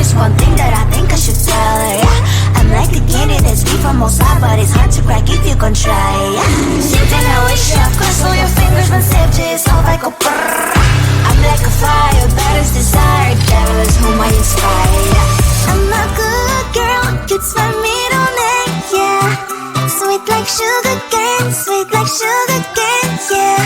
there's one thing that I think I should tell her, yeah. I'm like the candy that's free from outside, but it's hard to crack if you can try, yeah. Something I wish you cross all your fingers when safety is off, I go brrrr. I'm like a fire, battles desire, devil is whom I inspire, yeah. I'm a good girl, it's my middle name, yeah. Sweet like sugar cane, sweet like sugar cane, yeah.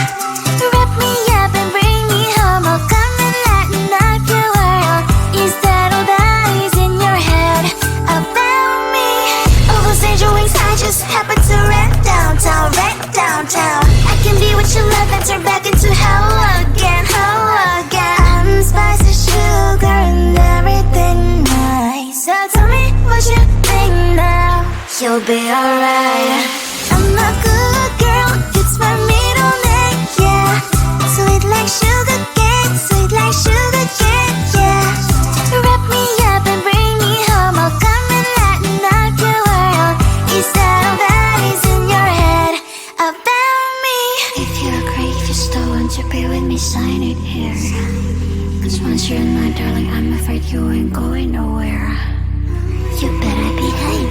Wrap me up and bring me home, I'll come and lighten up your world. Is that all that is in your head about me? All those angel wings I just happen to rent downtown, rent downtown. I can be what you love and turn back into hell again, hell again. I'm spicy sugar and everything nice. So tell me what you think now, you'll be alright. I'm a good girl, it's my middle name, yeah. Sweet like sugar cane, sweet like sugar cane, yeah. Wrap me up and bring me home, I'll come and lighten up your world. Is that all that is in your head about me? If you agree, if you still want to be with me, sign it here. Cause once you're in my darling, I'm afraid you ain't going nowhere. You better behave,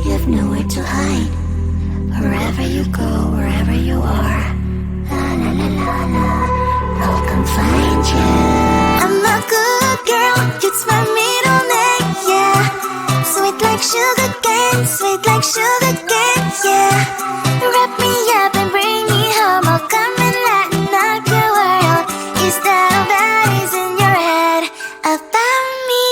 you have nowhere to hide. Wherever you go, wherever you are, la la la la la, I'll come find you. I'm a good girl, it's my middle name, yeah. Sweet like sugar cane, sweet like sugar cane, yeah. Wrap me up and bring me home, I'll come and lighten up your world. Is that all that is in your head about me?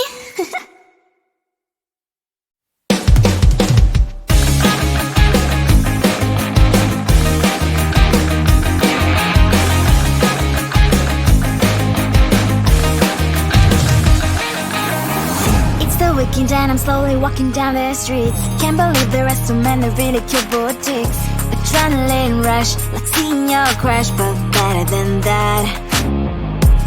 And I'm slowly walking down the streets. Can't believe there are so many really cute boutiques. Adrenaline rush, like seeing your crush, but better than that.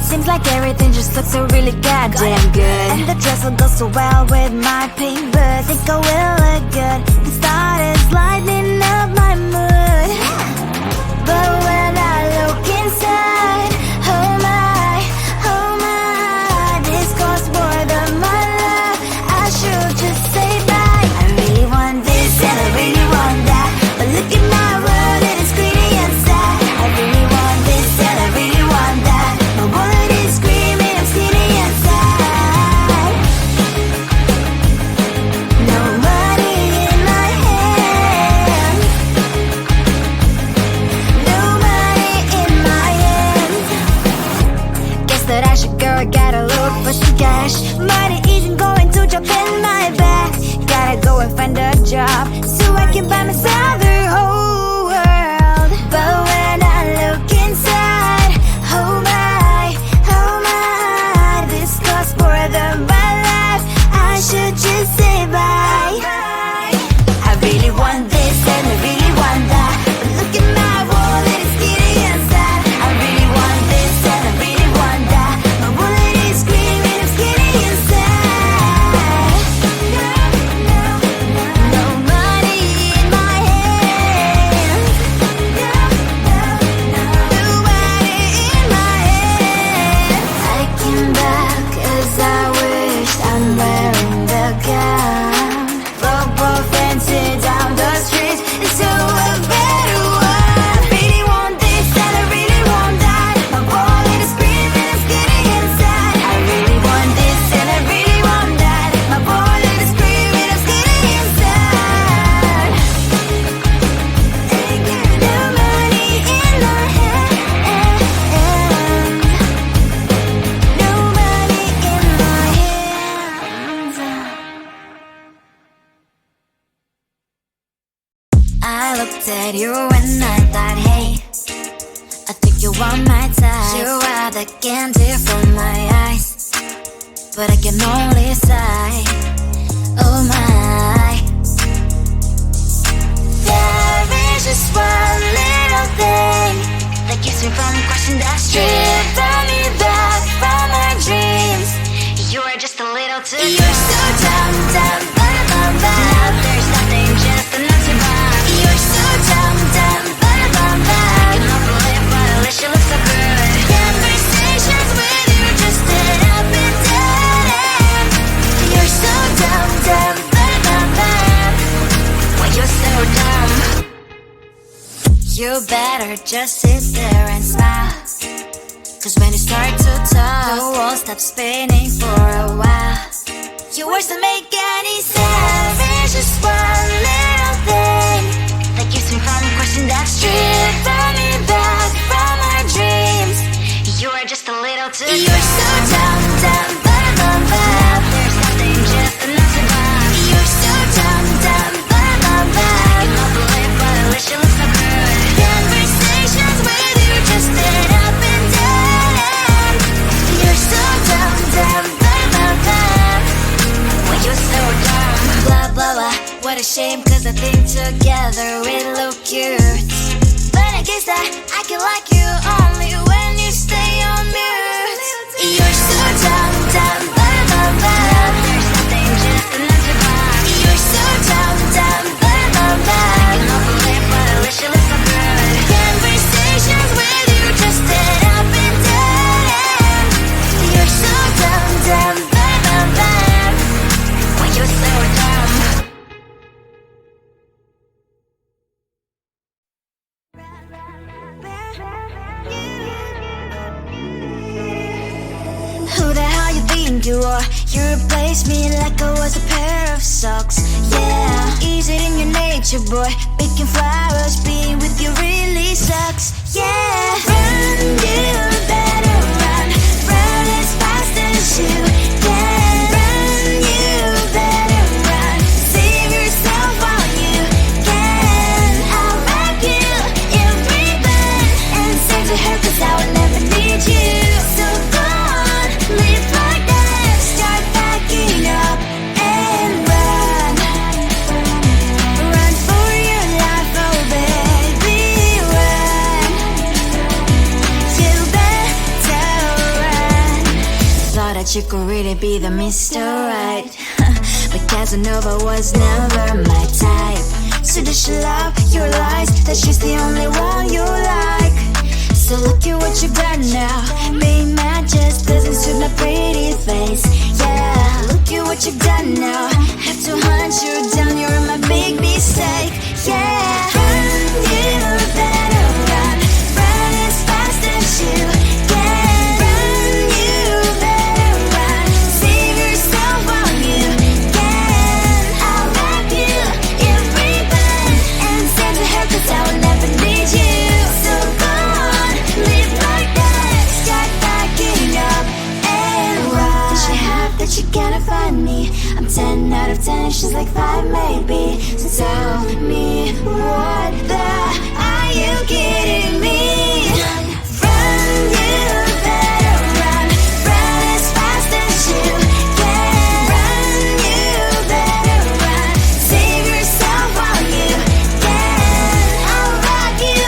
Seems like everything just looks so really goddamn good. And the dress will go so well with my pink boots. Think I will look good, and started lighting up my mood. But when I look inside, oh my, this costs more than my love. I should just say bye. I really want this and I really want that, but look at my world, it is greedy inside. I really want this and I really want that. My wallet is screaming, I'm skinny inside. No money in my hand, no money in my hand. Guess that I should go, gotta look for some cash. Money isn't going to jump in my bag. Gotta go and find a job so I can buy myself the whole world. But when I look inside, oh my, this costs more than my life. I should just say bye. I really want this and I really want that, but look at my wallet, it's skinny inside. I really want this and I really want that. My wallet is screaming, I'm skinny inside. No money in my hand, no money in my hand. I came back 'cause I wished I'm wearing the gown. Bobo fancy down the streets into a better one. I really want this and I really want that. My wallet is screaming, I'm skinny inside. I really want this and I really want that. My wallet is screaming, I'm skinny inside. No money in my hand, no money in my hands. I looked at you and I thought, hey, I think you want my type. You are the candy from my eyes, but I can only sigh. Oh my, there is just one little thing that keeps me from crossing that street. Stripping me back from my dreams. You are just a little too young. You're so dumb, dumb, now there's nothing, just enough to buy. You're so dumb, dumb, I can not believe, but at least you look so good. Conversations with you just end up in dead end. better just sit there and smile. Cause when you start to talk, the world stops spinning for a while. Your words don't make any sense. There's just one little thing that keeps me from questioning that stripping me back from our dreams. You are just a little too You're so dumb, dumb, but I'm bad. There's nothing just enough to buy. You're so dumb, dumb, but I'm bad. You know the lip, but at least you look so good. Conversations with you just end up in dead end. You're so dumb, dumb, but I'm bad. When you're so dumb. Blah, blah, blah. What a shame, cause I think together we look cute. But I guess that I can like you only when you stay on mute. You're so dumb, dumb, but I'm bad. There's nothing just enough to buy. You're so dumb, dumb, but I'm bad. You know the lip, but at least you look so good. Conversations with you just end up in dead end. You're so dumb, dumb, but I'm bad. When you're so dumb. Who the hell you think you are? You replaced me like I was a pair of socks. Yeah, is it in your nature, boy? Picking flowers, being with you really sucks. Yeah, run, you better run. Run as fast as you can. Run, you better run. Save yourself while you can. I'll wrap you in ribbon and send to her, cause I will never need you. So go on, live like that. Start backing up and run. Run for your life, oh baby, run. You better run. Thought that you could really be the Mr. Right. But Casanova was never my type. So does she love your lies? That she's the only one you like. So look at what you've done now. Being mad just doesn't suit my pretty face. Yeah, look at what you've done now. Have to hunt you down, you're my big mistake. Yeah, run, you better run. Run as fast as you can. Run, you better run. Save yourself while you can. I'll wrap you in ribbon and send to her, cause I will never need you. So go on, live like that. Start backing up and run. Does she have that you cannot find me? I'm 10 out of 10, she's like 5 maybe. So tell me, what the are you kidding me? Run, you better run. Run as fast as you can. Run, you better run. Save yourself while you can. I'll wrap you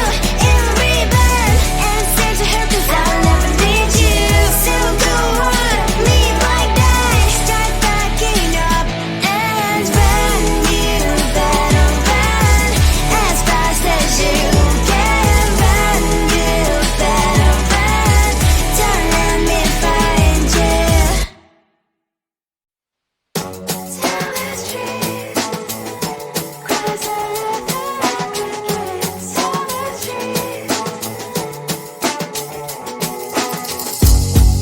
in ribbon and send to her, cause I will never need you. So go on, live like that. Start backing up and run. You better run as fast as you can. Run, you better run. Don't let me find you. Tell the truth, 'cause I love the crickets. Tell the truth.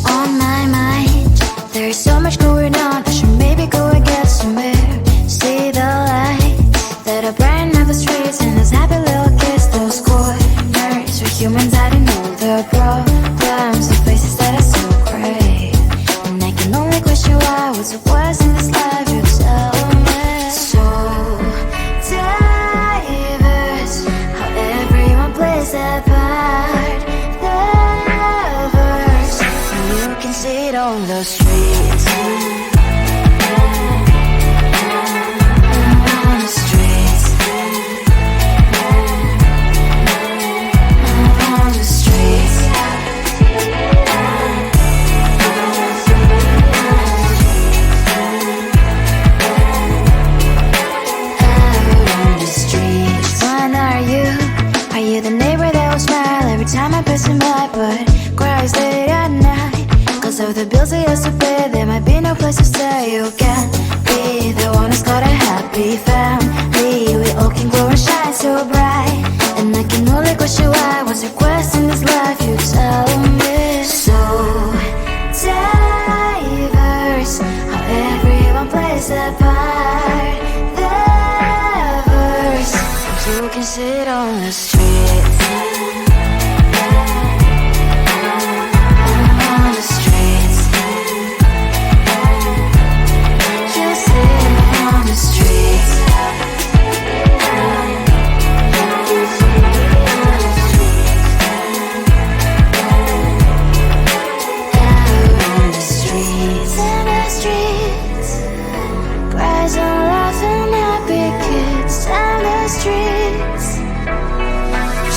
On my mind, there's so much going on. I should maybe go and get somewhere. See the lights that are bright on the streets, and those happy little kids, those corners where humans hiding all the problems, the places that are so great. And I can only question why, what's the worst in this life, you tell me. So diverse, how everyone plays their part. The lovers, and you can see it on the streets. On the streets. On the streets. Out on the streets. When are you? Are you the neighbor that will smile every time I pass him by, but cries late at night? Cause of the bills he has to pay, there might be no place to stay. You can't be the one who's got a happy family. We all can glow and shine so bright, and I can only question why I was requesting this life you tell me. So diverse, how everyone plays their part. The verse, you can sit on the streets. On the streets. You sit on the streets.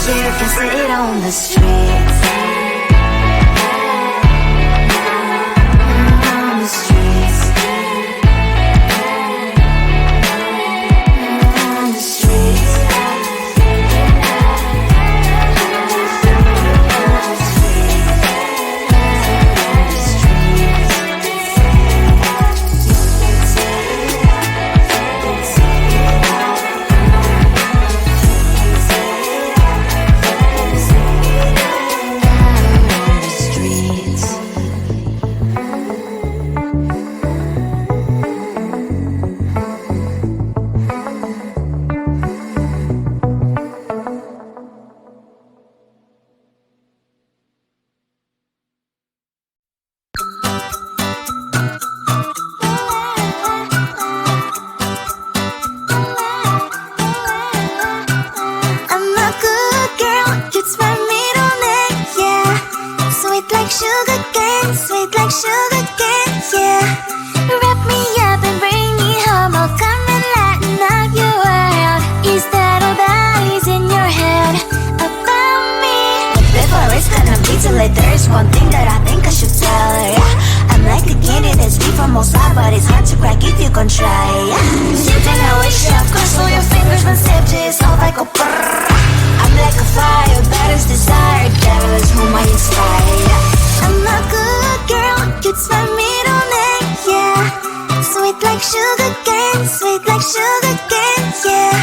You can sit on the streets. On the streets. On the streets. There's one thing that I think I should tell her. I'm like the candy that's sweet from outside, but it's hard to crack if you can try. Sitting I wish of course all your fingers when stepped is off I go brrr. I'm like a fire, that is desire. Devil is whom I inspire. I'm a good girl, it's my middle name, yeah. Sweet like sugar cane, sweet like sugar cane, yeah.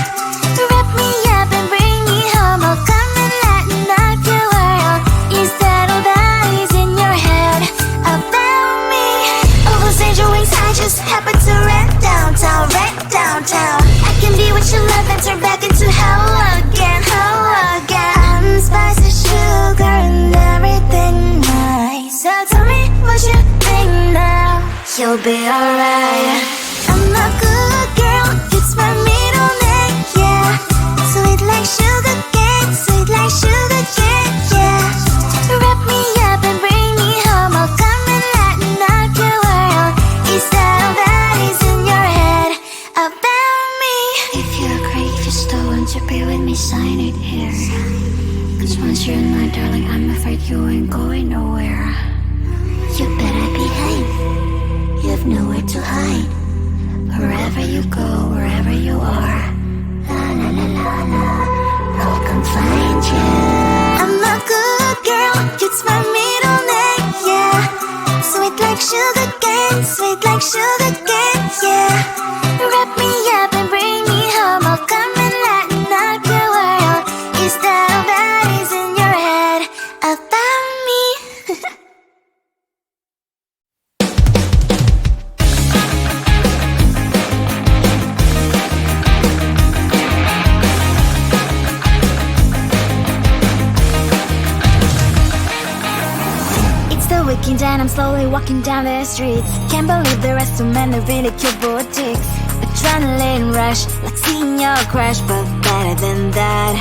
Wrap me up and bring me home, I'll come and lighten up your world. Is that all that is in your head about me? Overstand your wings, I just happen to rent downtown, I can be what you love and turn back into hell again, I'm spicy sugar and everything nice. So tell me what you think now, you'll be alright. I'm a good girl, it's my middle name, yeah. Sweet like sugar cane, sweet like sugar cane, yeah. Wrap me up and bring me home, I'll come and lighten up your world. Is that all that is in your head about me? If you agree, if you still want to be with me, sign it here. Cause once you're in my darling, I'm afraid you ain't going nowhere. You better behave, you have nowhere to hide. Wherever you go, wherever you are, la la la la la, I'll come find you. I'm a good girl, it's my middle name, yeah. Sweet like sugar cane, sweet like sugar cane, yeah. Wrap me up and bring me home, I'll come and lighten up your world. Is that all that is in your head about me? Weekend and I'm slowly walking down the streets. Can't believe the rest of men are really cute boutiques. Adrenaline rush, like seeing your crush, but better than that.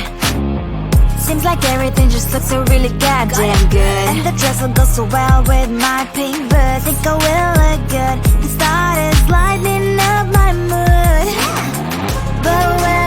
Seems like everything just looks so really goddamn good. And the dress will go so well with my pink boots. Think I will look good. The start is lighting up my mood. But when